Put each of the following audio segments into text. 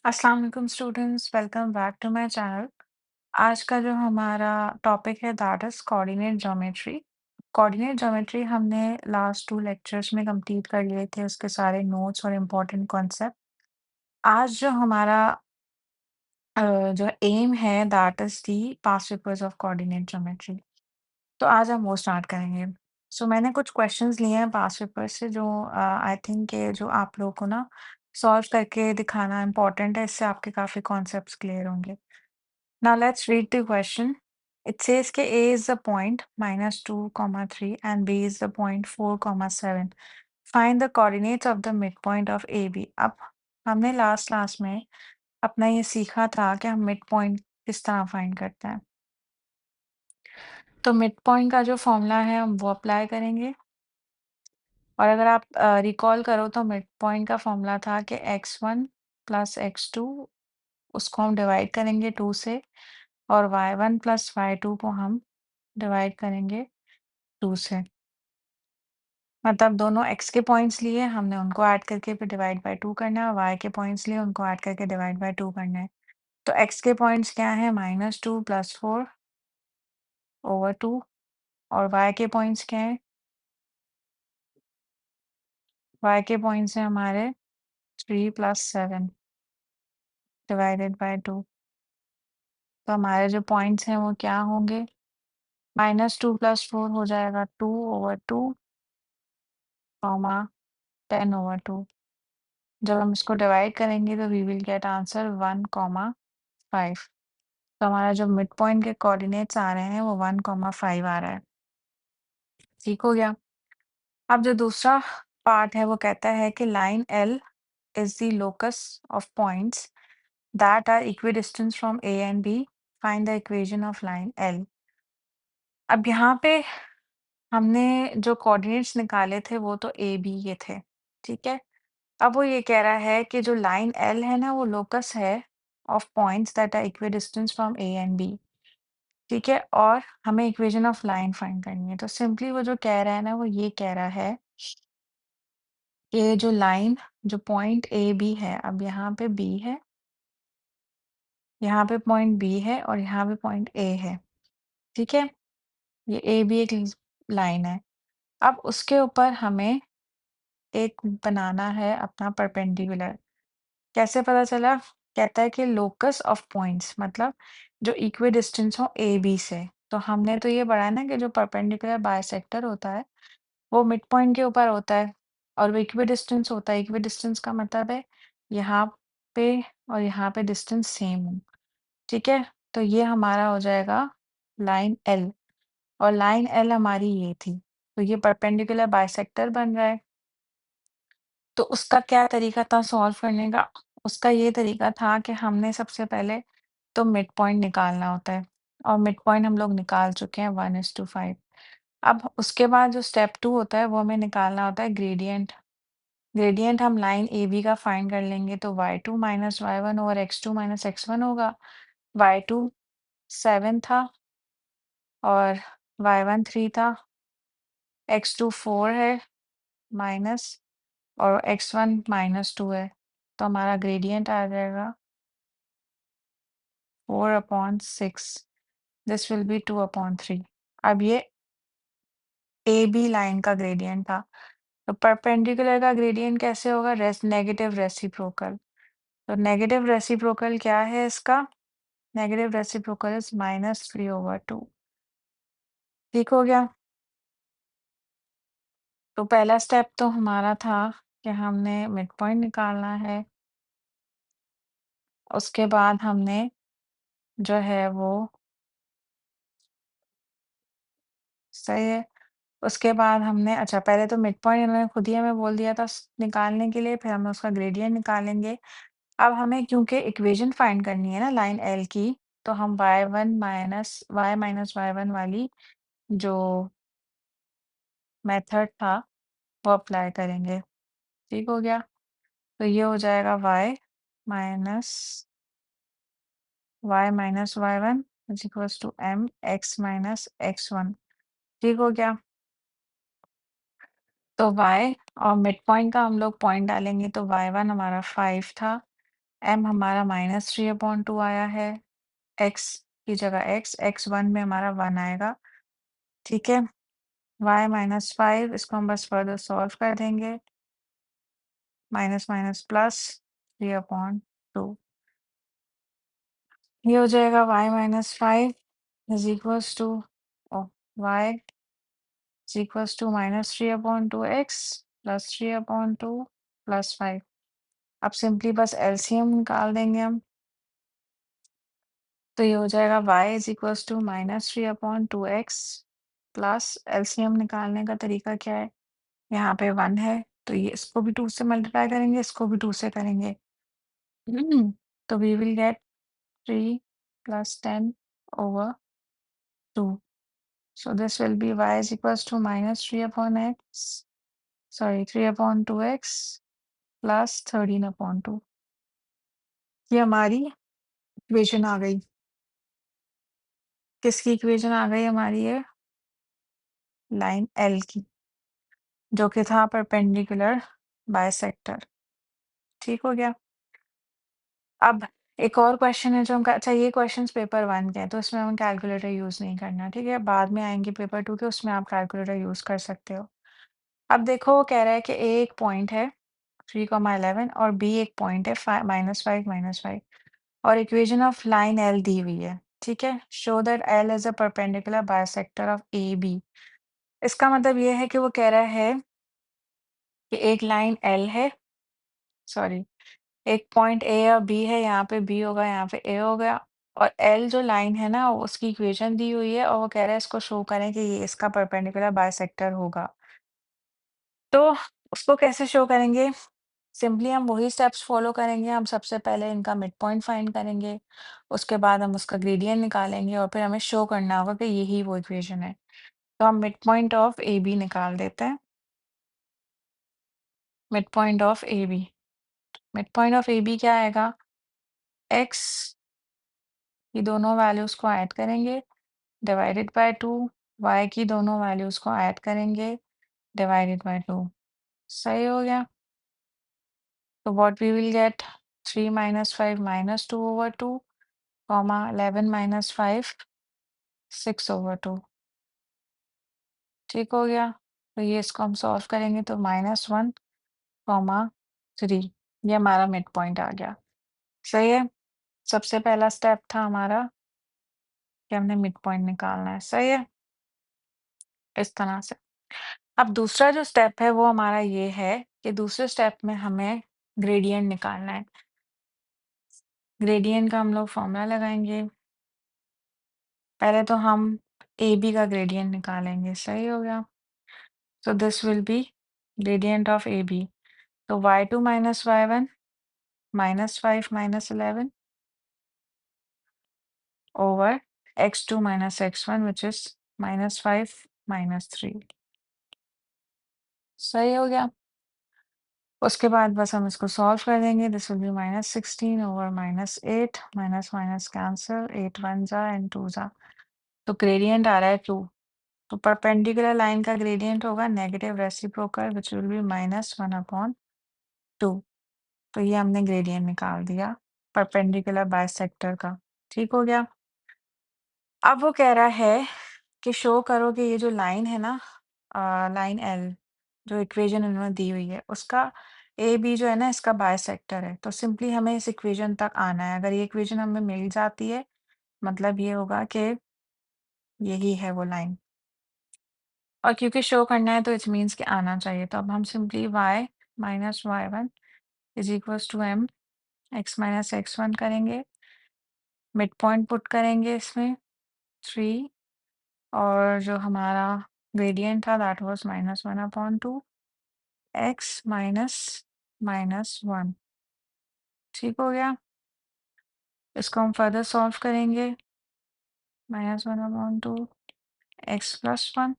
अस्सलाम वालेकुम students, welcome back to my channel. आज का जो हमारा टॉपिक है that is coordinate geometry. Coordinate geometry हमने लास्ट 2 लेक्चर्स में कंप्लीट कर लिए थे, उसके सारे नोट्स और इम्पोर्टेंट कॉन्सेप्ट। आज जो हमारा जो एम है that is the past papers of coordinate geometry. तो आज हम वो स्टार्ट करेंगे। सो मैंने कुछ क्वेश्चंस लिए हैं पास्ट पेपर से जो आई थिंक के जो आप लोगों को ना सॉल्व करके दिखाना इम्पोर्टेंट है, इससे आपके काफ़ी कॉन्सेप्ट्स क्लियर होंगे। Now let's read the question. It says कि A is the point -2, 3 and B is the point 4, 7. Find the coordinates of the midpoint of AB. अब हमने लास्ट क्लास में अपना ये सीखा था कि हम मिड पॉइंट किस तरह फाइंड करते हैं। तो मिड पॉइंट का जो फॉर्मूला है हम वो अप्लाई करेंगे और अगर आप रिकॉल करो तो मिड पॉइंट का फॉर्मूला था कि x1 प्लस x2 उसको हम डिवाइड करेंगे 2 से और y1 प्लस y2 को हम डिवाइड करेंगे 2 से। मतलब दोनों x के पॉइंट्स लिए हमने उनको ऐड करके फिर डिवाइड बाय 2 करना है और y के पॉइंट्स लिए उनको ऐड करके डिवाइड बाय 2 करना है। तो x के पॉइंट्स क्या हैं -2 + 4 ओवर 2 और y के पॉइंट्स क्या हैं? y के पॉइंट्स हैं हमारे 3 + 7 डिवाइडेड बाय 2। तो हमारे जो पॉइंट्स हैं वो क्या होंगे? -2 + 4 हो जाएगा 2 ओवर 2, कॉमा 10 ओवर 2। जब हम इसको डिवाइड करेंगे तो वी विल गेट आंसर 1, 5। तो हमारा जो मिड पॉइंट के कोऑर्डिनेट्स आ रहे हैं वो 1, 5 आ रहा है। ठीक हो गया। अब जो दूसरा पार्ट है वो कहता है कि line L is the locus of points that are equidistance from A and B. Find the equation of line L. अब यहाँ पे हमने जो कोऑर्डिनेट्स निकाले थे वो तो ए बी ये थे। ठीक है। अब वो ये कह रहा है कि जो लाइन एल है ना वो लोकस है of points that are equidistance from A and B. ठीक है, और हमें इक्वेशन ऑफ लाइन फाइंड करनी है। तो सिंपली वो जो कह रहा है ना वो ये कह रहा है कि जो लाइन जो पॉइंट ए बी है, अब यहाँ पे बी है, यहाँ पे पॉइंट बी है और यहाँ पे पॉइंट ए है। ठीक है, ये ए बी एक लाइन है। अब उसके ऊपर हमें एक बनाना है अपना परपेंडिकुलर। कैसे पता चला? कहता है कि लोकस ऑफ पॉइंट्स मतलब जो इक्विडिस्टेंस हो ए बी से। तो हमने तो ये पढ़ा है ना कि जो परपेंडिकुलर बाइसेक्टर होता है वो मिड पॉइंट के ऊपर होता है और वो इक्विडिस्टेंस होता है। इक्विडिस्टेंस का मतलब है यहाँ पे और यहाँ पे डिस्टेंस सेम हो। ठीक है, तो ये हमारा हो जाएगा लाइन एल और लाइन एल हमारी ये थी। तो ये परपेंडिकुलर बाइसेक्टर बन रहा है। तो उसका क्या तरीका था सॉल्व करने का? उसका ये तरीका था कि हमने सबसे पहले तो मिड पॉइंट निकालना होता है और मिड पॉइंट हम लोग निकाल चुके हैं 1:5। अब उसके बाद जो स्टेप 2 होता है वो हमें निकालना होता है ग्रेडियंट। ग्रेडियंट हम लाइन AB का फाइंड कर लेंगे तो y2 minus y1 over x2 minus x1 होगा। y2 7 था और y1 3 था, x2 4 है माइनस और x1 -2 है। तो हमारा ग्रेडियंट आ जाएगा 4/6। This will B 2/3। अब ये AB लाइन का ग्रेडियंट था। तो परपेंडिकुलर का ग्रेडियंट कैसे होगा? Negative reciprocal. तो नेगेटिव रेसिप्रोकल क्या है इसका? Negative reciprocal is -3/2। ठीक हो गया। तो पहला स्टेप तो हमारा था कि हमने मिड पॉइंट निकालना है। उसके बाद हमने जो है वो सही है। उसके बाद हमने अच्छा पहले तो मिड पॉइंट इन्होंने खुद ही हमें बोल दिया था निकालने के लिए, फिर हम उसका ग्रेडियंट निकालेंगे। अब हमें क्योंकि इक्वेशन फाइंड करनी है ना लाइन एल की, तो हम y1 - y - y1 वाली जो मेथड था वो अप्लाई करेंगे। ठीक हो गया। तो ये हो जाएगा minus y - y1 is equals to m x minus x1। ठीक हो गया। तो y और मिड पॉइंट का हम लोग पॉइंट डालेंगे तो y1 हमारा 5 था m हमारा -3/2 आया है, x की जगह x1 में हमारा 1 आएगा, ठीक है? y -5 इसको हम बस फर्दर सॉल्व कर देंगे, माइनस माइनस प्लस 3/2 ये हो जाएगा y-5 is equals to y is equals to -3/2x plus 3/2 plus 5। अब सिंपली बस एलसीएम निकाल देंगे हम, तो ये हो जाएगा y is equals to -3/2x plus LCM निकालने का तरीका क्या है? यहाँ पे 1 है, तो ये इसको भी 2 से मल्टीप्लाई करेंगे, इसको भी 2 से करेंगे। तो we will get 3 plus 10 over 2। So this will be y is equals to -3/x, sorry 3/2x plus 13/2। ये हमारी इक्वेशन आ गई। किसकी इक्वेशन आ गई हमारी ये? लाइन एल की, जो कि था परपेंडिकुलर बाइसेक्टर। ठीक हो गया? अब एक और क्वेश्चन है जो हम अच्छा ये क्वेश्चंस पेपर 1 के हैं, तो इसमें हमें कैलकुलेटर यूज़ नहीं करना, ठीक है? बाद में आएँगे पेपर 2 के, उसमें आप कैलकुलेटर यूज़ कर सकते हो। अब देखो वो कह रहा है कि ए एक पॉइंट है 3,11 और बी एक पॉइंट है -5 -5 और इक्वेशन ऑफ लाइन एल दी हुई है, ठीक है? Show that L is a perpendicular bisector of A B. इसका मतलब ये है कि वो कह रहा है कि एक लाइन एल है, सॉरी एक पॉइंट ए और बी है, यहाँ पे बी होगा, यहाँ पे ए हो गया और एल जो लाइन है ना उसकी इक्वेशन दी हुई है और वो कह रहा है इसको शो करें कि ये इसका परपेंडिकुलर बाइसेक्टर होगा। तो उसको कैसे शो करेंगे? सिंपली हम वही स्टेप्स फॉलो करेंगे, हम सबसे पहले इनका मिड पॉइंट फाइंड करेंगे, उसके बाद हम उसका ग्रेडियंट निकालेंगे और फिर हमें शो करना होगा कि यही वो इक्वेशन है। तो हम mid point of A B निकाल देते हैं। Mid point of A B, mid point of A B क्या आएगा? एक्स की दोनों वैल्यूज़ को ऐड करेंगे, डिवाइडेड बाय 2, वाई की दोनों वैल्यूज़ को ऐड करेंगे, डिवाइडेड बाय 2। सही हो गया? तो व्हाट वी विल गेट 3 - 5 -2/2, 11 - 5 6/2। ठीक हो गया? तो ये इसको हम सॉल्व करेंगे तो -1, 3 ये हमारा मिड पॉइंट आ गया। सही है? सबसे पहला स्टेप था हमारा कि हमने मिड पॉइंट निकालना है। सही है? इस तरह से। अब दूसरा जो स्टेप है वो हमारा ये है कि दूसरे स्टेप में हमें ग्रेडियंट निकालना है। ग्रेडियंट का हम लोग फॉर्मूला लगाएँगे। पहले तो हम AB का ग्रेडियंट निकालेंगे, सही हो गया? So this will B gradient of AB। तो y2 - y1 -5 -11 over x2 - x1 which is -5 -3। सही हो गया? उसके बाद बस हम इसको सॉल्व कर देंगे। This will B -16 over -8 minus minus cancel 8 1 जा एंड 2 जा। तो ग्रेडियंट आ रहा है 2। तो परपेंडिकुलर लाइन का ग्रेडियंट होगा negative reciprocal which will be -1/2। तो ये हमने ग्रेडियंट निकाल दिया परपेंडिकुलर बाइसेक्टर का। ठीक हो गया? अब वो कह रहा है कि शो करो कि ये जो लाइन है ना लाइन एल जो इक्वेशन इन्होंने दी हुई है उसका ए बी जो है ना इसका बाइसेक्टर है। तो सिंपली हमें इस इक्वेशन तक आना है। अगर ये इक्वेशन हमें मिल जाती है मतलब ये होगा कि यही है वो लाइन और क्योंकि शो करना है तो इट मीन्स कि आना चाहिए। तो अब हम simply y - y1 is equals to m x - x1 करेंगे। मिड पॉइंट पुट करेंगे इसमें 3 और जो हमारा ग्रेडियंट था दैट वाज -1/2 x -1। ठीक हो गया? इसको हम फर्दर सॉल्व करेंगे -1/2 x + 1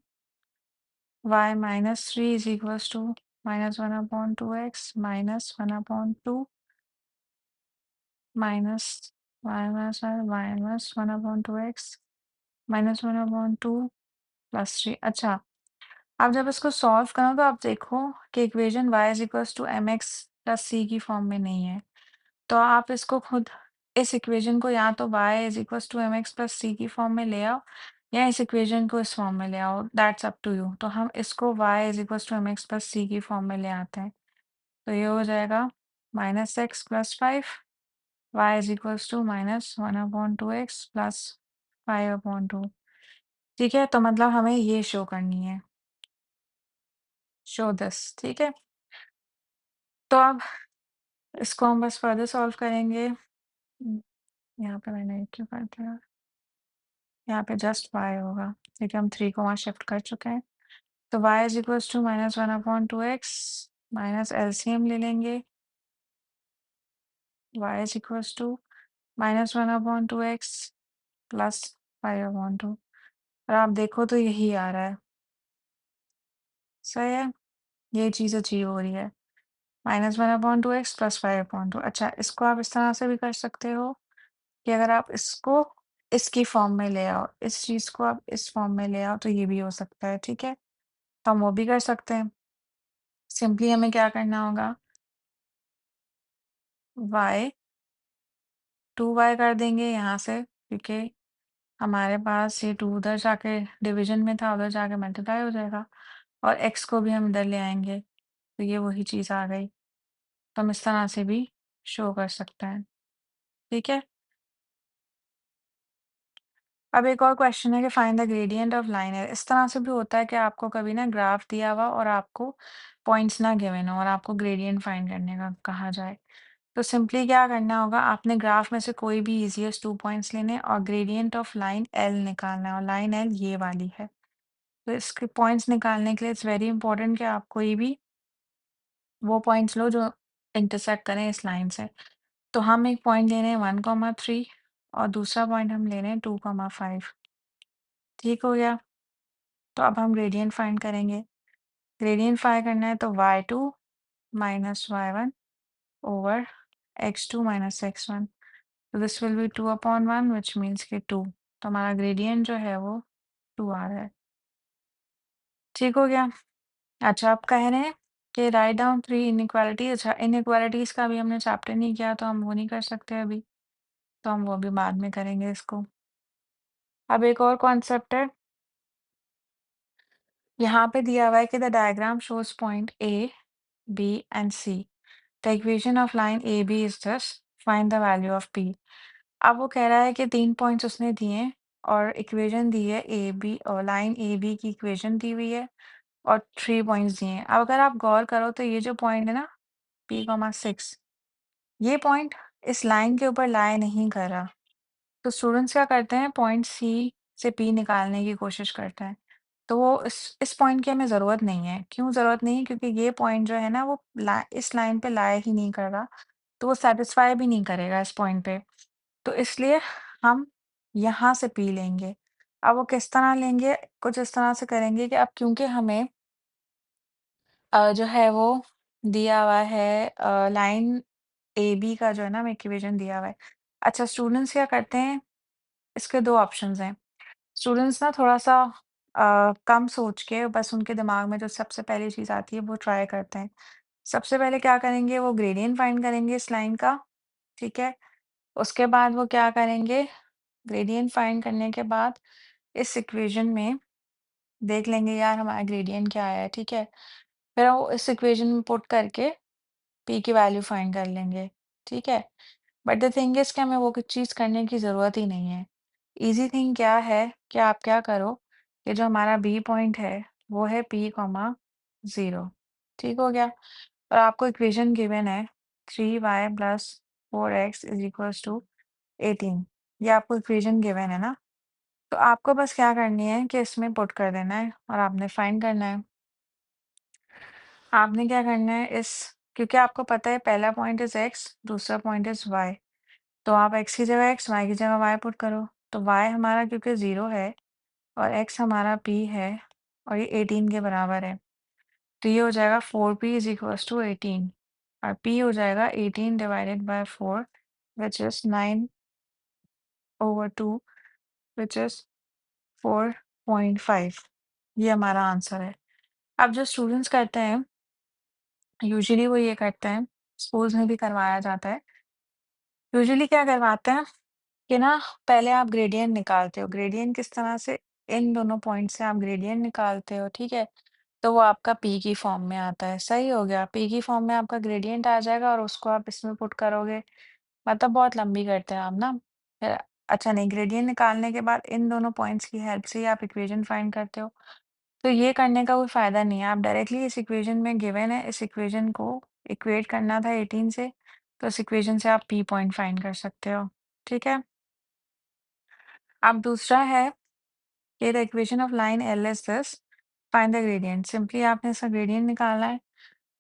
y -3 is equals to -1/2 x -1/2 minus -1/2 x -1/2 plus 3। अच्छा, अब जब इसको सॉल्व करो तो आप देखो कि equation y is equals to mx plus c की फॉर्म में नहीं है। तो आप इसको खुद इस इक्वेशन को या तो y is equals to mx plus c की फॉर्म में ले आओ या इस इक्वेशन को इस फॉर्म में ले आओ, दैट्स अप टू यू। तो हम इसको y is equals to mx plus c की फॉर्म में ले आते हैं। तो ये हो जाएगा -x plus 5 y is equals to -1/2x plus 5/2। ठीक है? तो मतलब हमें ये शो करनी है, शो दिस, ठीक है? तो अब इसको हम बस फर्दर सॉल्व करेंगे। यहाँ पे मैंने ये क्यों कर दिया? यहाँ पे जस्ट y होगा, क्योंकि हम 3 को वहाँ शिफ्ट कर चुके हैं। तो y is equals to -1/2x minus LCM ले लेंगे, y is equals to -1/2x plus 5/2 और आप देखो तो यही आ रहा है, सही है? ये चीज़ अचीव हो रही है, -1/2x प्लस 5/2। अच्छा, इसको आप इस तरह से भी कर सकते हो कि अगर आप इसको इसकी फॉर्म में ले आओ, इस चीज़ को आप इस फॉर्म में ले आओ, तो ये भी हो सकता है, ठीक है? तो हम वो भी कर सकते हैं। सिंपली हमें क्या करना होगा, y 2y कर देंगे यहाँ से, क्योंकि हमारे पास ये 2 उधर जाके डिवीज़न में था, उधर जाके मल्टीप्लाई हो जाएगा और x को भी हम इधर ले आएँगे, तो ये वही चीज़ आ गई। तो हम इस तरह से भी शो कर सकते हैं, ठीक है? अब एक और क्वेश्चन है कि find the gradient of line है। इस तरह से भी होता है कि आपको कभी ना ग्राफ दिया हुआ और आपको पॉइंट्स ना गिवन हो और आपको ग्रेडियंट फाइंड करने का कहा जाए। तो सिंपली क्या करना होगा, आपने ग्राफ में से कोई भी इजीएस्ट 2 पॉइंट्स लेने और ग्रेडियंट ऑफ लाइन एल निकालना है और लाइन एल ये वाली है। तो इसके पॉइंट्स निकालने के लिए इट्स वेरी इंपॉर्टेंट कि आप कोई भी वो पॉइंट्स लो जो इंटरसेक्ट करें इस लाइन से। तो हम एक पॉइंट ले रहे हैं 1,3 और दूसरा पॉइंट हम ले रहे हैं 2,5। ठीक हो गया? तो अब हम ग्रेडियंट फाइंड करेंगे। ग्रेडियंट फाइंड करना है तो y2 minus y1 over x2 minus x1। तो this will B 2/1 which means कि 2। तो हमारा ग्रेडियंट जो है वो 2 आ रहा है। ठीक हो गया? अच्छा, आप कह रहे हैं कि राइट डाउन 3 इनइक्वालिटी। अच्छा, इनइक्वालिटीज़ का भी हमने चैप्टर नहीं किया तो हम वो नहीं कर सकते अभी। तो हम वो भी बाद में करेंगे इसको। अब एक और कॉन्सेप्ट है, यहाँ पे दिया हुआ है कि the diagram shows point A, B and C। The equation of line A B is this, find the value of P. अब वो कह रहा है कि 3 पॉइंट्स उसने दिए हैं और इक्वेशन दी है ए बी और लाइन ए बी की इक्वेशन दी हुई है और 3 पॉइंट्स दिए हैं। अब अगर आप गौर करो तो ये जो पॉइंट है ना, P, 6, ये पॉइंट इस लाइन के ऊपर लाई नहीं कर रहा। तो स्टूडेंट्स क्या करते हैं, पॉइंट सी से पी निकालने की कोशिश करते हैं। तो वो इस पॉइंट की हमें ज़रूरत नहीं है। क्यों ज़रूरत नहीं है? क्योंकि ये पॉइंट जो है ना वो इस लाइन पे लाई ही नहीं कर रहा, तो वो सैटिस्फाई भी नहीं करेगा इस पॉइंट पे। तो इसलिए हम यहाँ से पी लेंगे। अब वो किस तरह लेंगे? कुछ इस तरह से करेंगे कि अब क्योंकि हमें जो है वो दिया हुआ है लाइन ए बी का जो है ना हमें इक्वेशन दिया हुआ है। अच्छा, स्टूडेंट्स क्या करते हैं, इसके 2 ऑप्शंस हैं। स्टूडेंट्स ना थोड़ा-सा कम सोच के बस उनके दिमाग में जो सबसे पहली चीज़ आती है वो ट्राई करते हैं। सबसे पहले क्या करेंगे, वो ग्रेडियंट फाइंड करेंगे इस लाइन का, ठीक है? उसके बाद वो क्या करेंगे, ग्रेडियंट फाइंड करने के बाद इस इक्वेशन में देख लेंगे यार हमारा ग्रेडियंट क्या आया है, ठीक है? फिर वो इस इक्वेशन में पुट करके पी की वैल्यू फाइंड कर लेंगे, ठीक है? बट द थिंग इज़ कि हमें वो कुछ चीज़ करने की ज़रूरत ही नहीं है। ईज़ी थिंग क्या है कि आप क्या करो, ये जो हमारा बी पॉइंट है, वो है P, 0। ठीक हो गया? और आपको इक्वेशन गिवन है 3y plus 4x is equals to 18। ये आपको इक्वेशन गिवन है ना? तो आपको बस क्या करनी है कि इसमें पुट कर देना है और आपने फाइंड करना है। आपने क्या करना है, इस क्योंकि आपको पता है पहला पॉइंट इज़ x, दूसरा पॉइंट इज़ y। तो आप x की जगह x, y की जगह y पुट करो। तो y हमारा क्योंकि 0 है और x हमारा p है और ये 18 के बराबर है। तो ये हो जाएगा 4p इज़ इक्वल्स टू 18 और p हो जाएगा 18 divided by 4 which is 9/2 which is 4.5। ये हमारा आंसर है। अब जो स्टूडेंट्स करते हैं, यूजुअली वो ये करते हैं, स्कूल्स में भी करवाया जाता है यूजुअली क्या करवाते हैं कि ना पहले आप ग्रेडियंट निकालते हो, ग्रेडियंट किस तरह से, इन दोनों पॉइंट से आप ग्रेडियंट निकालते हो, ठीक है? तो वो आपका पी की फॉर्म में आता है, सही हो गया। पी की फॉर्म में आपका ग्रेडियंट आ जाएगा और उसको आप इसमें पुट करोगे, मतलब बहुत लंबी करते हैं आप ना। फिर अच्छा नहीं, ग्रेडियंट निकालने के बाद इन दोनों पॉइंट्स की हेल्प से ही आप इक्वेशन फाइंड करते हो। तो ये करने का कोई फ़ायदा नहीं है, आप डायरेक्टली इस इक्वेशन में गिवन है, इस इक्वेशन को इक्वेट करना था 18 से, तो इस इक्वेशन से आप पी पॉइंट फाइंड कर सकते हो, ठीक है? अब दूसरा है कि the equation of line L is this, find the gradient. Simply आपने इसका ग्रेडियंट निकालना है।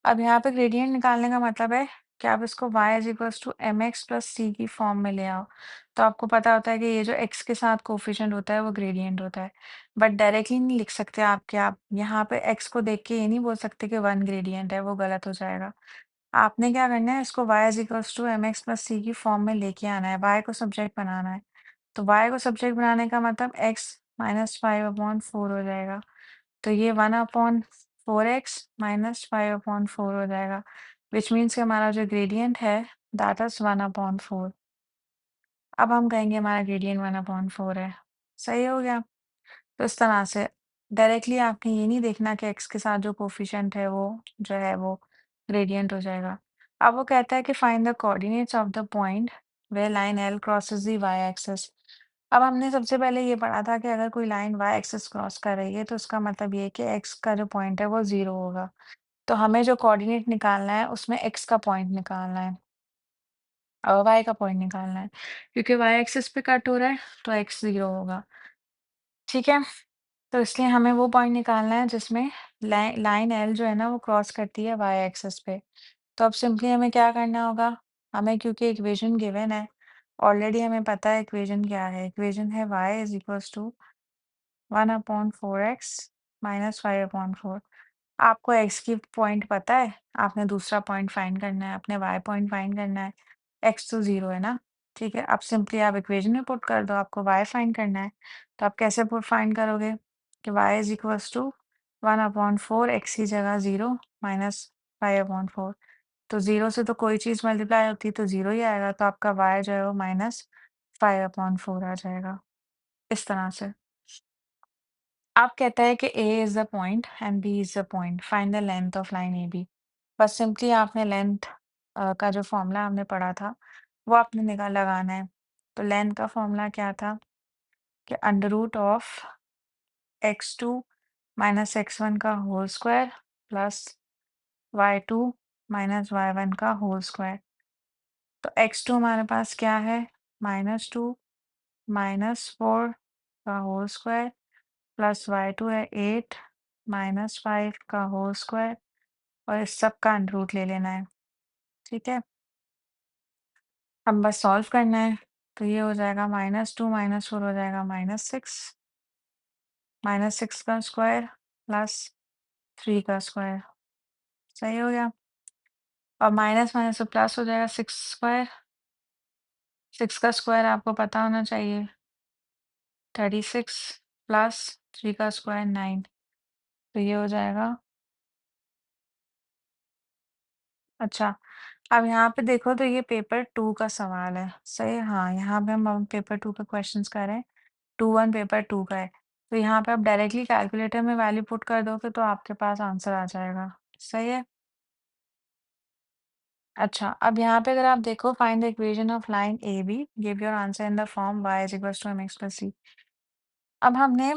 अब यहाँ पे ग्रेडियंट निकालने का मतलब है कि आप इसको y is equals to m x plus c की फॉर्म में ले आओ। तो आपको पता होता है कि ये जो x के साथ कोफिशिएंट होता है वो ग्रेडियंट होता है। बट डायरेक्टली नहीं लिख सकते आप, कि आप यहाँ पे x को देख के ये नहीं बोल सकते कि वन ग्रेडियंट है, वो गलत हो जाएगा। आपने क्या करना है, इसको y is equals to m x plus c की फॉर्म में लेके आना है, y को सब्जेक्ट बनाना है। तो y को सब्जेक्ट बनाने का मतलब x minus five upon four हो जाएगा। तो ये 1/4x माइनस 5/4 हो जाएगा, विच मीन्स कि हमारा जो ग्रेडियंट है दैट इज 1/4। अब हम कहेंगे हमारा ग्रेडियंट 1/4 है, सही हो गया। तो इस तरह से डायरेक्टली आपने ये नहीं देखना कि एक्स के साथ जो कोफिशिएंट है वो जो है वो ग्रेडियंट हो जाएगा। अब वो कहता है कि find the coordinates of the point where line L crosses the Y axis. अब हमने सबसे पहले ये पढ़ा था कि अगर कोई लाइन वाई एक्सिस क्रॉस कर रही है तो उसका मतलब ये है कि एक्स का जो पॉइंट है वो ज़ीरो होगा। तो हमें जो कोऑर्डिनेट निकालना है उसमें एक्स का पॉइंट निकालना है और वाई का पॉइंट निकालना है। क्योंकि वाई एक्सिस पे कट हो रहा है तो एक्स ज़ीरो होगा, ठीक है? तो इसलिए हमें वो पॉइंट निकालना है जिसमें लाइन एल जो है ना वो क्रॉस करती है वाई एक्सिस पे। तो अब सिंपली हमें क्या करना होगा, हमें क्योंकि इक्वेशन गिवन है, ऑलरेडी हमें पता है इक्वेशन क्या है, इक्वेशन है y is equals to 1/4x minus 5/4। आपको x की पॉइंट पता है, आपने दूसरा पॉइंट फाइंड करना है, आपने y पॉइंट फाइंड करना है, x तो ज़ीरो है ना, ठीक है? अब सिंपली आप इक्वेशन में पुट कर दो, आपको y फाइंड करना है, तो आप कैसे पुट फाइंड करोगे कि y is equals to 1/4 x की जगह ज़ीरो माइनस 5/4। तो ज़ीरो से तो कोई चीज़ मल्टीप्लाई होती है तो ज़ीरो ही आएगा, तो आपका y जो है वो माइनस 5/4 आ जाएगा, इस तरह से। अब कहता है कि A is the point and B is the point, find the length of line AB। बस सिंपली आपने लेंथ का जो फॉर्मूला हमने पढ़ा था, वो आपने लगाना है। तो लेंथ का फॉर्मूला क्या था कि under root of x2 minus x1 का whole square plus y2 minus y1 का होल स्क्वायर। तो x2 हमारे पास क्या है, -2 -4 का होल स्क्वायर प्लस y2 है 8 -5 का होल स्क्वायर, और इस सब का अंडर रूट ले लेना है, ठीक है? अब बस सॉल्व करना है। तो ये हो जाएगा -2 -4 हो जाएगा -6, -6 का स्क्वायर प्लस 3 का स्क्वायर, सही हो गया। और माइनस माइनस से प्लस हो जाएगा, 6 स्क्वायर, 6 का स्क्वायर आपको पता होना चाहिए, 36 प्लस 3 का स्क्वायर 9। तो ये हो जाएगा, अच्छा, अब यहाँ पे देखो तो ये पेपर 2 का सवाल है, सही है? हाँ, यहाँ पे हम अब पेपर 2 के क्वेश्चंस कर रहे हैं, 2-1 पेपर 2 का है। तो यहाँ पे आप डायरेक्टली कैलकुलेटर में वैल्यू पुट कर दोगे तो आपके पास आंसर आ जाएगा, सही है? अच्छा, अब यहाँ पे अगर आप देखो find the equation of line AB, give your answer in the form y is equals to mx plus c। अब हमने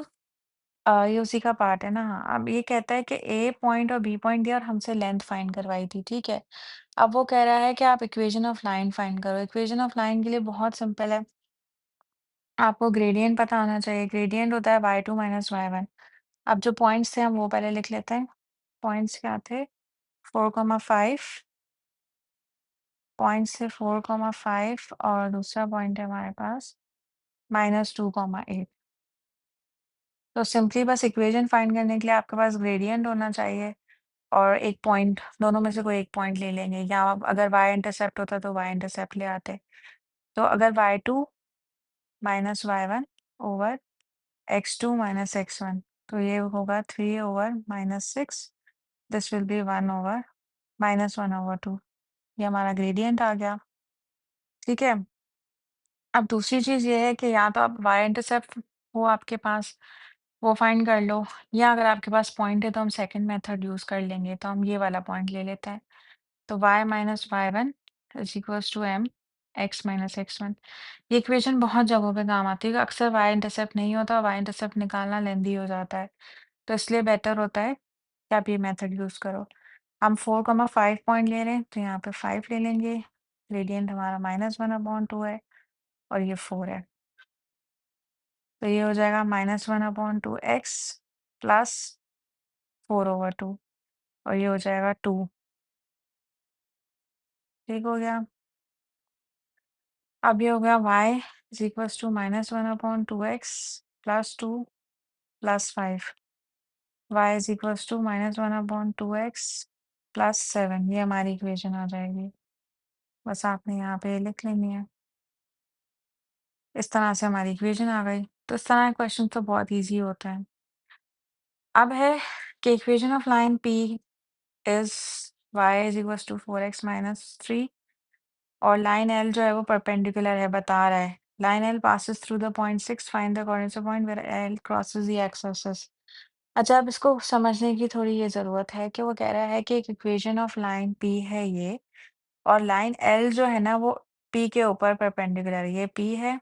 ये उसी का पार्ट है ना, हाँ, अब ये कहता है कि ए पॉइंट और बी पॉइंट दिया और हमसे लेंथ फाइंड करवाई थी, ठीक है? अब वो कह रहा है कि आप इक्वेशन ऑफ लाइन फाइंड करो। इक्वेशन ऑफ लाइन के लिए बहुत सिंपल है, आपको ग्रेडियंट पता होना चाहिए। ग्रेडियंट होता है y2 माइनस y1। अब जो पॉइंट्स थे हम वो पहले लिख लेते हैं। पॉइंट्स क्या थे, 4,5, पॉइंट्स थे 4,5 और दूसरा पॉइंट है हमारे पास -2,8। तो सिंपली बस इक्वेशन फाइंड करने के लिए आपके पास ग्रेडियंट होना चाहिए और एक पॉइंट, दोनों में से कोई एक पॉइंट ले लेंगे, या अगर y इंटरसेप्ट होता तो y इंटरसेप्ट ले आते। तो अगर y2 minus y1 over x2 minus x1, तो ये होगा 3 over -6, this will B 1 over -1/2। ये हमारा ग्रेडियंट आ गया। ठीक है? अब दूसरी चीज़ ये है कि या तो आप वाई इंटरसेप्ट हो आपके पास, वो फाइंड कर लो, या अगर आपके पास पॉइंट है तो हम सेकंड मेथड यूज़ कर लेंगे, तो हम ये वाला पॉइंट ले लेते हैं। तो y minus y one is equals to m x minus x one. ये इक्वेशन बहुत जगहों पे काम आती है, अक्सर वाई इंटरसेप्ट नहीं होता, वाई इंटरसेप्ट निकालना लेंदी हो जाता है, तो इसलिए बेटर होता है कि आप ये मेथड यूज़ करो। हम 4,5 पॉइंट ले रहे हैं, तो यहाँ पे 5 ले लेंगे। ग्रेडियंट हमारा -1/2 है और ये 4 है। तो ये हो जाएगा -1/2x प्लस 4/2 और ये हो जाएगा 2। ठीक हो गया? अब ये हो गया y is equals to -1/2x plus 2 plus 5। y is equals to -1/2x plus 7। ये हमारी इक्वेशन आ जाएगी। बस आपने यहाँ पे लिख लेनी है। इस तरह से हमारी इक्वेशन आ गई। तो इस तरह के क्वेश्चन तो बहुत ईज़ी होते हैं। अब है कि equation of line P is y is equals to 4x minus 3 और लाइन L जो है वो परपेंडिकुलर है, बता रहा है। Line L passes through the point 6, find the coordinates of point where L crosses the x axis. अच्छा, अब इसको समझने की थोड़ी ये ज़रूरत है कि वो कह रहा है कि एक इक्वेशन ऑफ लाइन P है ये, और लाइन L जो है ना वो P के ऊपर परपेंडिकुलर है। ये P है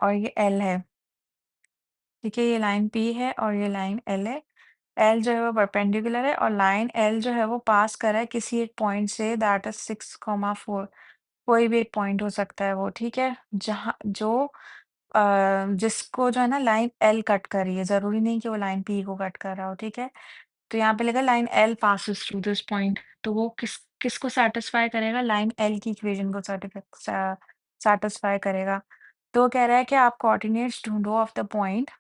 और ये L है। ठीक है, ये लाइन P है और ये लाइन L है। L जो है वो परपेंडिकुलर है और लाइन L जो है वो पास कर रहा है किसी एक पॉइंट से, दैट इज़ 6,4। कोई भी एक पॉइंट हो सकता है वो, ठीक है? जहाँ जो जिसको जो है ना लाइन L कट कर रही है, ज़रूरी नहीं कि वो लाइन P को कट कर रहा हो, ठीक है? तो यहाँ पे लिखा line L passes through this point, तो वो किसको सैटिस्फाई करेगा? लाइन L की इक्वेशन को सैटिस्फाई करेगा। तो वो कह रहा है कि आप कोऑर्डिनेट्स ढूँढो of the point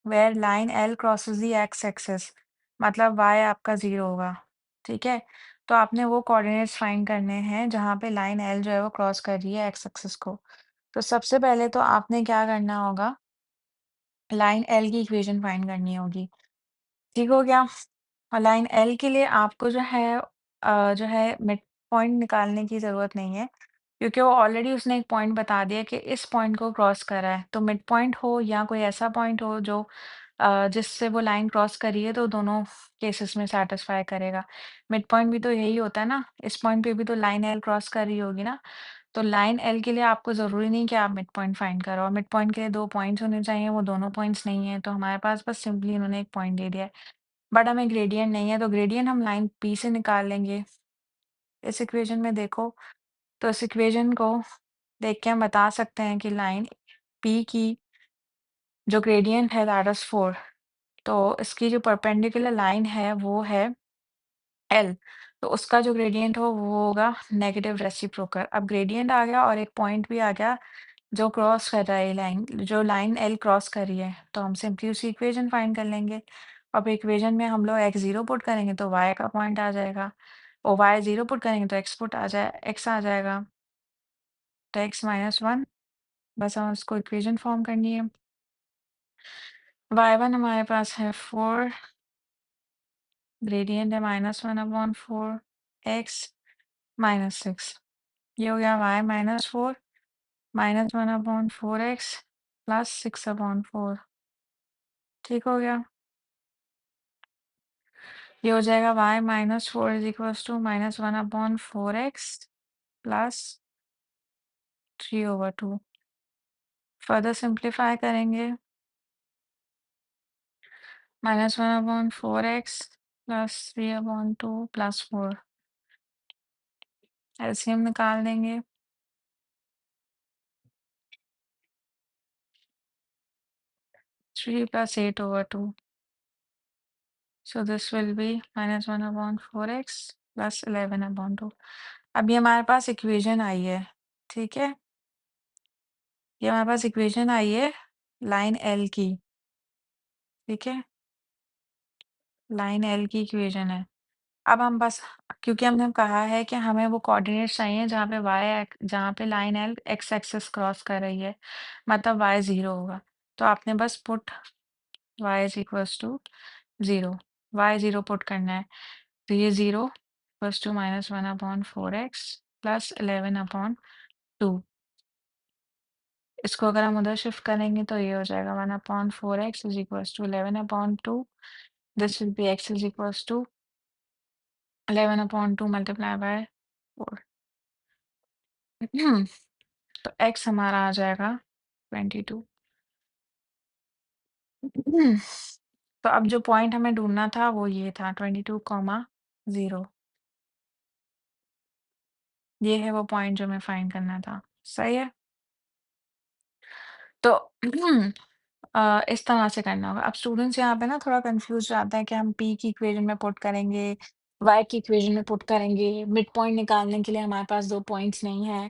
where line L crosses the x axis, मतलब y आपका 0 होगा, ठीक है? तो आपने वो कोऑर्डिनेट्स फाइंड करने हैं जहाँ पे लाइन L जो है वो क्रॉस कर रही है एक्स एक्सिस को। तो सबसे पहले तो आपने क्या करना होगा, लाइन L की इक्वेशन फाइंड करनी होगी। ठीक हो गया? और लाइन L के लिए आपको जो है मिड पॉइंट निकालने की ज़रूरत नहीं है, क्योंकि वो ऑलरेडी उसने एक पॉइंट बता दिया कि इस पॉइंट को क्रॉस करा है। तो मिड पॉइंट हो या कोई ऐसा पॉइंट हो जो जिससे वो लाइन क्रॉस करी है, तो दोनों केसेस में सैटिस्फाई करेगा। मिड पॉइंट भी तो यही होता है ना, इस पॉइंट पे भी तो लाइन L क्रॉस कर रही होगी ना। तो लाइन L के लिए आपको ज़रूरी नहीं कि आप मिड पॉइंट फाइंड करो, और मिड पॉइंट के लिए 2 पॉइंट्स होने चाहिए, वो दोनों पॉइंट्स नहीं है, तो हमारे पास बस सिंपली इन्होंने एक पॉइंट दे दिया है। बट हमें ग्रेडियंट नहीं है, तो ग्रेडियंट हम लाइन P से निकाल लेंगे। इस इक्वेशन में देखो, तो इस इक्वेशन को देख के हम बता सकते हैं कि लाइन P की जो ग्रेडियंट है दैट इज़ 4, तो इसकी जो परपेंडिकुलर लाइन है वो है L, तो उसका जो ग्रेडियंट हो वो होगा नेगेटिव रेसिप्रोकल। अब ग्रेडियंट आ गया और एक पॉइंट भी आ गया जो क्रॉस कर रहा है लाइन, जो लाइन L क्रॉस कर रही है, तो हम सिंपली उसकी इक्वेशन फाइंड कर लेंगे। अब इक्वेशन में हम लोग x0 पुट करेंगे तो y का पॉइंट आ जाएगा, और y0 पुट करेंगे तो x आ जाएगा, तो x माइनस 1। बस हम उसको इक्वेशन फॉर्म करनी है। y1 हमारे पास है 4, ग्रेडियंट है -1/4 x माइनस 6। ये हो गया y माइनस 4 -1/4 x प्लस 6/4। ठीक हो गया? ये हो जाएगा y minus 4 is equals to -1/4x plus 3/2। Further simplify करेंगे, -1/4x प्लस 3/2 प्लस 4। एलसीएम निकाल देंगे। 3 plus 8/2, so this will B -1/4x plus 11/2। अब ये हमारे पास इक्वेशन आई है, ठीक है? ये हमारे पास इक्वेशन आई है लाइन L की, ठीक है? लाइन L की इक्वेशन है। अब हम बस, क्योंकि हमने कहा है कि हमें वो कोऑर्डिनेट्स चाहिए जहाँ पे line L x axis cross कर रही है, मतलब y 0 होगा। तो आपने बस put y is equals to 0, y 0 put करना है। तो ये 0 इक्वल्स टू -1/4x प्लस 11/2। 2। इसको अगर हम उधर शिफ्ट करेंगे तो ये हो जाएगा 1/4x is equals to 11/2। This will be x is equals to 11/2 multiply by 4। तो x हमारा आ जाएगा 22। तो अब जो पॉइंट हमें ढूँढना था वो ये था 22, 0। ये है वो पॉइंट जो हमें फाइंड करना था। सही है? तो इस तरह से करना होगा। अब स्टूडेंट्स यहाँ पे ना थोड़ा कन्फ्यूज़ जाते हैं कि हम p की इक्वेशन में पुट करेंगे, y की इक्वेशन में पुट करेंगे, मिड पॉइंट निकालने के लिए हमारे पास 2 पॉइंट्स नहीं हैं।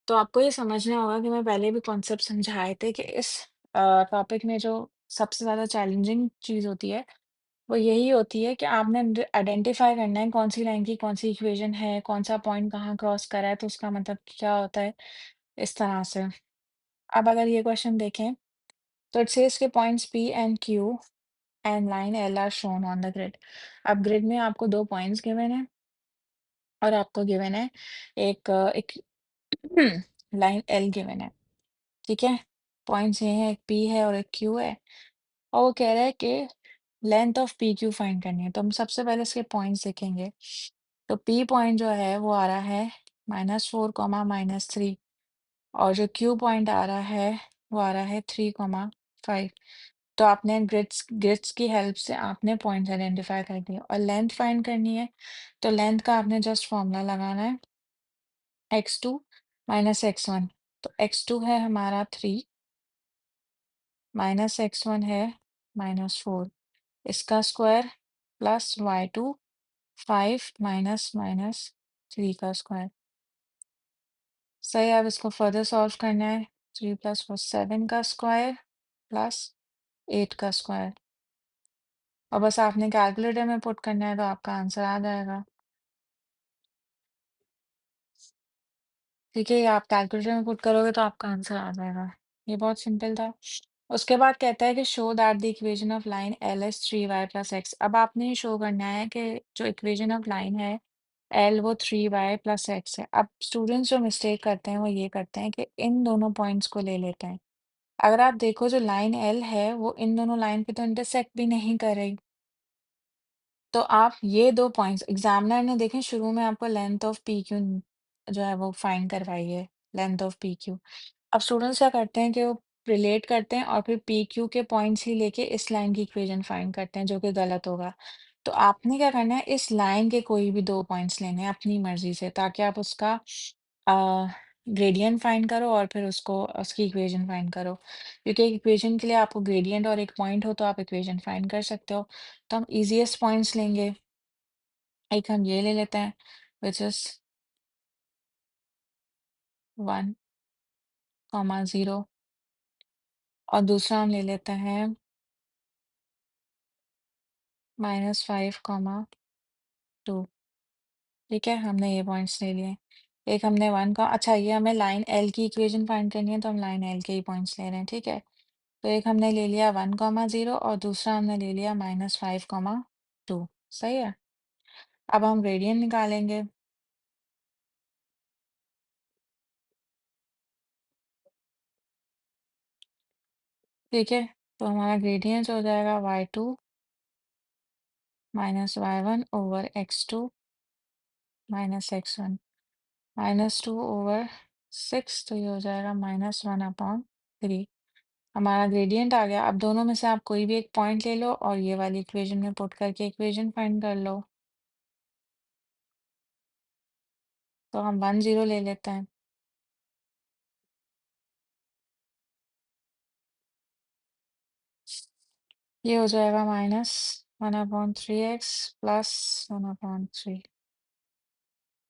तो आपको ये समझना होगा कि मैं पहले भी कॉन्सेप्ट समझाए थे कि इस टॉपिक में जो सबसे ज़्यादा चैलेंजिंग चीज़ होती है, वो यही होती है कि आपने आइडेंटिफ़ाई करना है कौन-सी लाइन की कौन-सी इक्वेशन है, कौन-सा पॉइंट कहाँ क्रॉस करा है, तो उसका मतलब क्या होता है, इस तरह से। अब अगर ये क्वेश्चन देखें, तो इट सेज़ के points P and Q and line L are shown on the grid. अब ग्रिड में आपको 2 पॉइंट्स गिवन हैं और आपको गिवन है एक लाइन L गिवन है, ठीक है? पॉइंट्स ये हैं, एक P है और एक Q है और वो कह रहा है कि लेंथ ऑफ PQ फाइंड करनी है। तो हम सबसे पहले इसके पॉइंट्स देखेंगे। तो P पॉइंट जो है वो आ रहा है -4, -3 और जो Q पॉइंट आ रहा है वो आ रहा है 3, 5। तो आपने ग्रिड्स ग्रिड्स की हेल्प से आपने पॉइंट्स आइडेंटिफाई कर दिए और लेंथ फाइंड करनी है। तो लेंथ का आपने जस्ट फॉर्मूला लगाना है x2 x1। तो x2 है हमारा 3 x1 है -4। इसका स्क्वायर प्लस y2 5 माइनस 3 का स्क्वायर। सही, अब इसको फर्दर सॉल्व करना है। 3 + 4 7 का स्क्वायर प्लस 8 का स्क्वायर और बस आपने कैलकुलेटर में पुट करना है तो आपका आंसर आ जाएगा। ठीक है, ये आप कैलकुलेटर में पुट करोगे तो आपका आंसर आ जाएगा। ये बहुत सिंपल था। उसके बाद कहता है कि show that the equation of line L is 3y + x। अब आपने ये शो करना है कि जो इक्वेशन ऑफ लाइन है एल वो 3y + x है। अब स्टूडेंट्स जो मिस्टेक करते हैं वो ये करते हैं कि इन दोनों पॉइंट्स को ले लेते हैं। अगर आप देखो जो लाइन एल है वो इन दोनों लाइन पे तो इंटरसेक्ट भी नहीं कर रही। तो आप ये 2 पॉइंट्स एग्ज़ामिनर ने देखें शुरू में आपको लेंथ ऑफ PQ जो है वो फाइंड करवाई है, लेंथ ऑफ PQ। अब स्टूडेंट्स क्या करते हैं कि वो रिलेट करते हैं और फिर PQ के पॉइंट्स ही लेके इस लाइन की इक्वेशन फाइंड करते हैं जो कि गलत होगा। तो आपने क्या करना है इस लाइन के कोई भी 2 पॉइंट्स लेने हैं अपनी मर्ज़ी से ताकि आप उसका अ, ग्रेडिएंट फाइंड करो और फिर उसको उसकी इक्वेशन फाइंड करो। क्योंकि एक इक्वेशन के लिए आपको ग्रेडिएंट और एक पॉइंट हो तो आप इक्वेशन फाइंड कर सकते हो। तो हम ईज़ीएस्ट पॉइंट्स लेंगे। एक हम ये ले लेते हैं व्हिच इज़ 1, 0 और दूसरा हम ले लेते हैं -5, 2। ठीक है, हमने ये पॉइंट्स ले लिए। एक हमने 1 का अच्छा ये हमें लाइन एल की इक्वेशन फाइंड करनी है तो हम लाइन एल के ही पॉइंट्स ले रहे हैं, ठीक है? तो एक हमने ले लिया 1, 0 और दूसरा हमने ले लिया -5, 2। सही है? अब हम ग्रेडिएंट निकालेंगे। ठीक है? तो हमारा ग्रेडिएंट हो जाएगा y2 y1 over x2 x1 -2 over 6 तो ये हो जाएगा -1/3। हमारा ग्रेडिएंट आ गया। अब दोनों में से आप कोई भी एक पॉइंट ले लो और ये वाली इक्वेशन में पुट करके इक्वेशन फाइंड कर लो। तो हम 1, 0 ले लेते हैं। ये हो जाएगा -1/3x प्लस 1/3।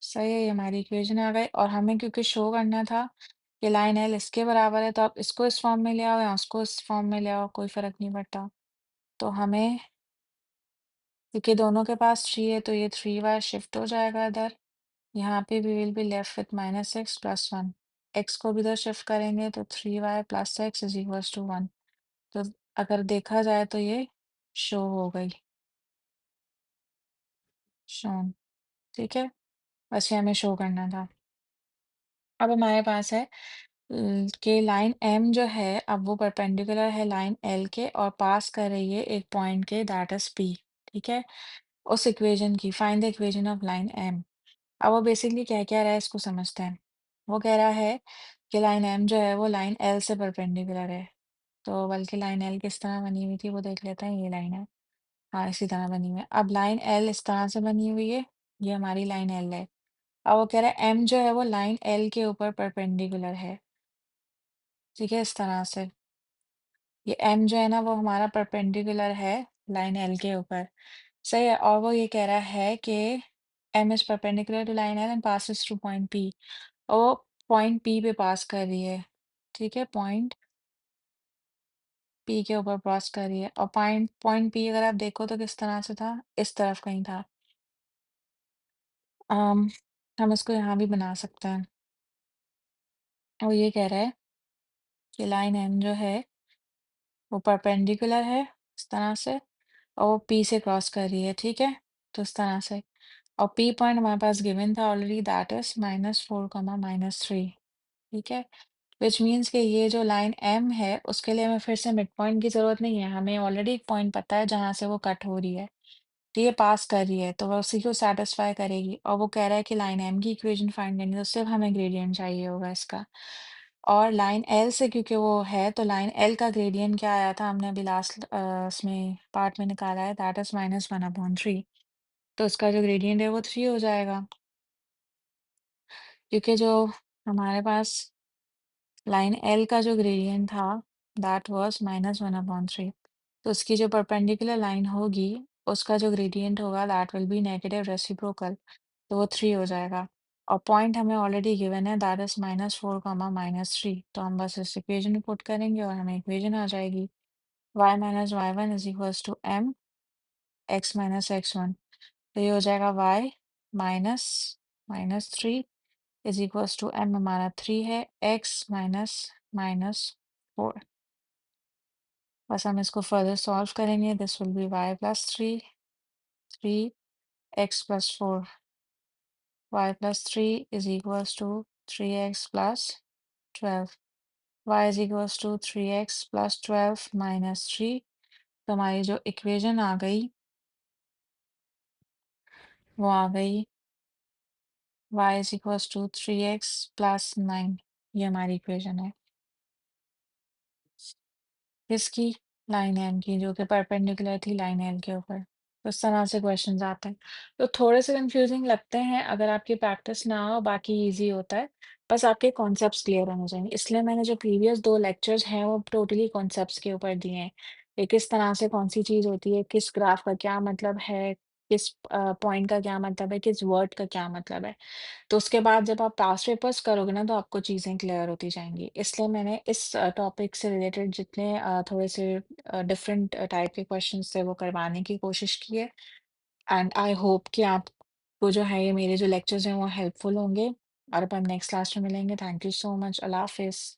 सही है, ये हमारी इक्वेशन आ गई और हमें क्योंकि शो करना था कि लाइन एल इसके बराबर है तो आप इसको इस फॉर्म में ले आओ या उसको इस फॉर्म में ले आओ, कोई फ़र्क नहीं पड़ता। तो हमें क्योंकि दोनों के पास 3 है तो ये 3y शिफ्ट हो जाएगा इधर। यहाँ पे we will be left with -x plus 1। x को भी इधर शिफ्ट करेंगे तो 3y plus x is equals to 1। तो अगर देखा जाए तो ये शो हो गई, शोन। ठीक है, बस ये हमें शो करना था। अब हमारे पास है कि लाइन एम जो है अब वो परपेंडिकुलर है लाइन एल के और पास कर रही है एक पॉइंट के दैट इज पी। ठीक है, उस इक्वेशन की find the equation of line m. अब वो बेसिकली क्या कह रहा है इसको समझते हैं। वो कह रहा है कि लाइन एम जो है वो लाइन एल से परपेंडिकुलर है। तो बल्कि लाइन एल किस तरह बनी हुई थी वो देख लेते हैं। ये लाइन है, हाँ इसी तरह बनी हुई है। अब लाइन एल इस तरह से बनी हुई है, ये हमारी लाइन एल है। अब वो कह रहा है एम जो है वो लाइन एल के ऊपर परपेंडिकुलर है। ठीक है, इस तरह से ये एम जो है ना वो हमारा परपेंडिकुलर है लाइन एल के ऊपर। सही है, और वो ये कह रहा है कि m is perpendicular to line l and passes through point p. और वो पॉइंट पी पे पास कर रही है। ठीक है, पॉइंट पी के ऊपर पास कर रही है और पॉइंट पॉइंट पी अगर आप देखो तो किस तरह से था, इस तरफ कहीं था। अम, हम इसको यहाँ भी बना सकते हैं। और ये कह रहा है कि लाइन एम जो है वो परपेंडिकुलर है इस तरह से और वो पी से क्रॉस कर रही है। ठीक है, तो इस तरह से और पी पॉइंट हमारे पास गिवन था ऑलरेडी दैट इज -4, -3। ठीक है, विच मीन्स कि ये जो लाइन एम है उसके लिए हमें फिर से मिड पॉइंट की जरूरत नहीं है, हमें ऑलरेडी एक पॉइंट पता है जहां से वो कट हो रही है। तो ये पास कर रही है तो वो उसी को सेटिस्फाई करेगी और वो कह रहा है कि लाइन एम की इक्वेशन फाइंड करनी है तो सिर्फ हमें ग्रेडियंट चाहिए होगा इसका। और लाइन एल से क्योंकि वो है तो लाइन एल का ग्रेडियंट क्या आया था हमने अभी लास्ट इसमें पार्ट में निकाला है दैट इज -1/3। तो इसका जो ग्रेडियंट है वो 3 हो जाएगा क्योंकि जो हमारे पास लाइन एल का जो ग्रेडियंट था दैट वाज -1/3। तो उसकी जो परपेंडिकुलर लाइन होगी उसका जो ग्रेडियंट होगा that will be negative reciprocal. तो वो 3 हो जाएगा और पॉइंट हमें ऑलरेडी गिवन है दैट इज -4, -3। तो हम बस इस इक्वेशन में पुट करेंगे और हमें इक्वेशन आ जाएगी y-y1 is equals to m x-x1। तो ये हो जाएगा y minus -3 is equals to m हमारा 3 है x -4। बस हम इसको फर्दर सॉल्व करेंगे this will be y+3 3 x+4 y+3 is equals to 3x+12 y is equals to 3x+12 -3। तो हमारी जो इक्वेशन आ गई वो आ गई y is equals to 3x+9। ये हमारी इक्वेशन है किसकी, लाइन एम की जो कि परपेंडिकुलर थी लाइन एल के ऊपर। तो इस तरह से क्वेश्चंस आते हैं तो थोड़े से कंफ्यूजिंग लगते हैं अगर आपकी प्रैक्टिस ना हो, बाकी इजी होता है। बस आपके कॉन्सेप्ट्स क्लियर होने चाहिए, इसलिए मैंने जो प्रीवियस 2 लेक्चर्स हैं वो टोटली कॉन्सेप्ट्स के ऊपर दिए हैं कि किस तरह से कौन सी चीज़ होती है, किस ग्राफ का क्या मतलब है, किस पॉइंट का क्या मतलब है, किस वर्ड का क्या मतलब है। तो उसके बाद जब आप पास्ट पेपर्स करोगे ना तो आपको चीज़ें क्लियर होती जाएँगी। इसलिए मैंने इस टॉपिक से रिलेटेड जितने थोड़े से डिफरेंट टाइप के क्वेश्चंस थे वो करवाने की कोशिश की है एंड आई होप कि आपको जो है ये मेरे जो लेक्चर्स हैं वो हेल्पफुल होंगे और अपन नेक्स्ट क्लास में मिलेंगे। Thank you so much. अल्लाह हाफ़िज़।